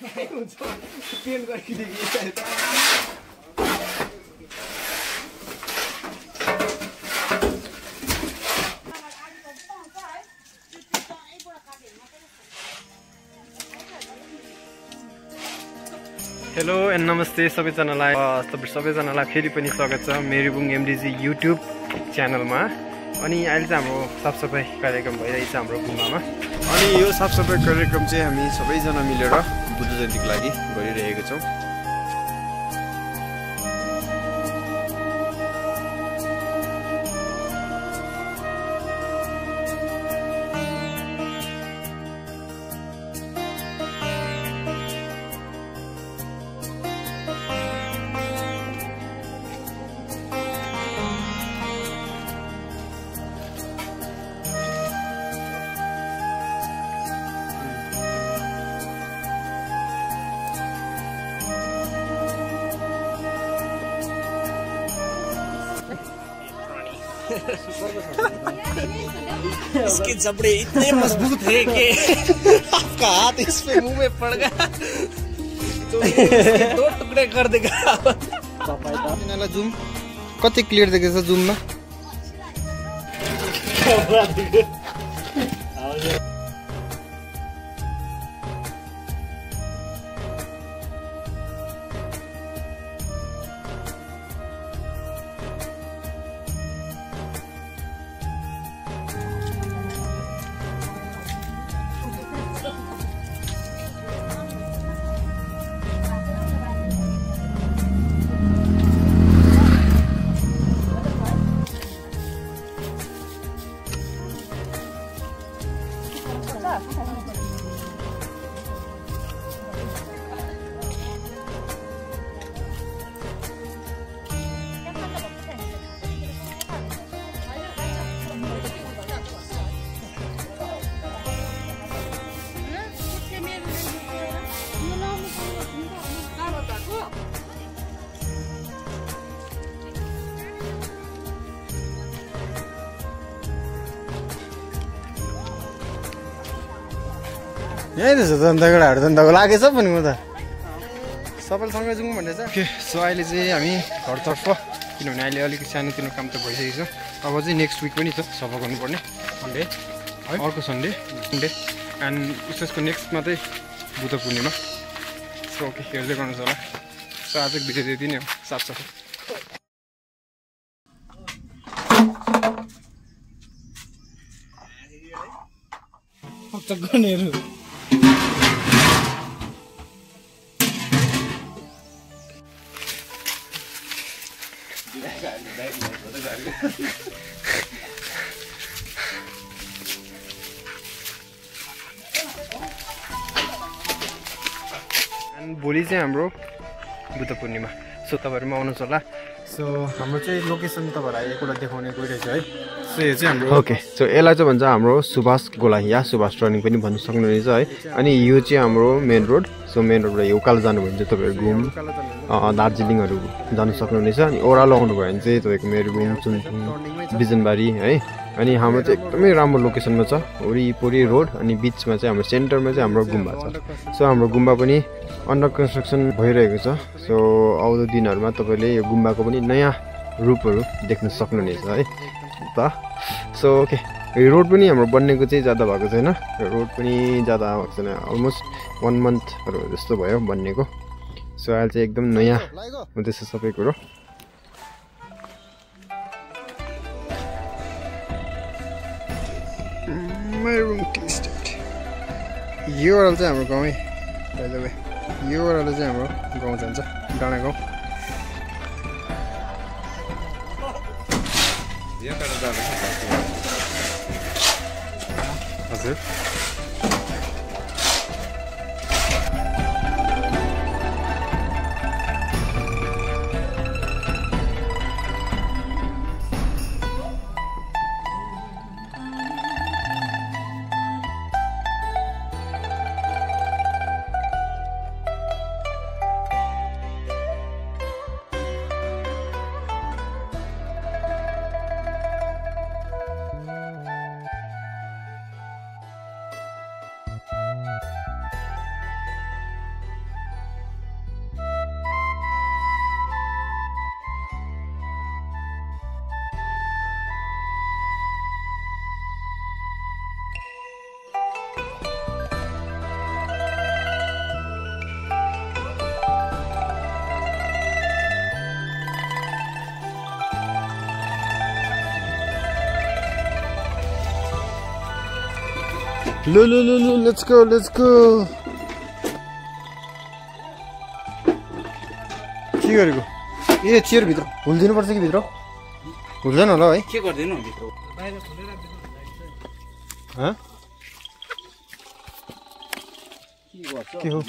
Pain गरिदिएको hello and नमस्ते सबैजनालाई फेरि पनि स्वागत छ मेरीबुङ एमडिजी युट्युब च्यानलमा। अनि अहिले चाहिँ हाम्रो साफसफाइ कार्यक्रम भइरहेछ हाम्रो गुम्बामा। अनि यो साफसफाइ कार्यक्रम चाहिँ हामी सबैजना मिलेर बुद्ध जयन्तीको लागि गरिरहेका छौँ। इसके जबड़े इतने मजबूत है कि आपका हाथ इस पे मुंह में पड़ गया तो दो टुकड़े कर देगा। जुम कति क्लियर देखेछ जुममा? यही रहेछ धन्दाको लागेछ पनि म त सबैले सँगै जाउँ भन्दैछ। ओके सो अहिले चाहिँ हामी घरतर्फ, किनभने अहिले अलिकति सानोतिनो काम त भइसकेको छ। अब चाहिँ नेक्स्ट विक पनि छ सफा गर्नुपर्ने सन्डे है, अर्को सन्डे एन्ड उसको नेक्स्टमा चाहिँ बुद्ध पूर्णिमा। सो ओके हेर्दै गर्नुहोस् होला। सो आजको भिडियो त्यति नै हो, साफसफाइ। भोलि चाहिँ हाम्रो बुद्ध पूर्णिमा। सो तपाईँहरूमा आउनुहोस् होला। सो हाम्रो चाहिँ लोकेसन तपाईँहरूलाई एकपल्ट देखाउने गइरहेछ है। सो यो चाहिँ हाम्रो ओके सो यसलाई चाहिँ भन्छ हाम्रो सुभाष गोला या सुभाष टर्निङ पनि भन्नु सक्नुहुनेछ है। अनि यो चाहिँ हाम्रो मेन रोड। सो मेन रोडबाट उकालो जानुभयो भने चाहिँ तपाईँहरू घुम दार्जिलिङहरू जानु सक्नुहुनेछ। अनि ओह्रालो आउनुभयो भने चाहिँ तपाईँको मेरीबुङ, चुङथुङ, बिजनबारी है। अनि हाम्रो चाहिँ एकदमै राम्रो लोकेसनमा छ, वरिपरि रोड। अनि बिचमा चाहिँ हाम्रो सेन्टरमा चाहिँ हाम्रो गुम्बा छ। सो हाम्रो गुम्बा पनि अन्डर कन्स्ट्रक्सन भइरहेको छ। सो आउँदो दिनहरूमा तपाईँले यो गुम्बाको पनि नयाँ रूपहरू देख्न सक्नुहुनेछ है त। सो ओके यो रोड पनि हाम्रो बन्नेको चाहिँ ज्यादा भएको छैन, रोड पनि ज्यादा भएको छैन, अलमोस्ट 1 मन्थहरू जस्तो भयो बन्नेको। सो अहिले चाहिँ एकदम नयाँ हुँदैछ सबै कुरो। यो ओह्रालो चाहिँ हाम्रो गाउँ है, बाइ द वे यो ओह्रालो चाहिँ हाम्रो गाउँ जान्छ, डाँडा गाउँ। हजुर लु लु लु लु लेट्स गो के गरेको ए चेयर भित्र हुल्दिनु पर्छ कि भित्र हुल्दैन होला है के गर्दिनु भित्र के हो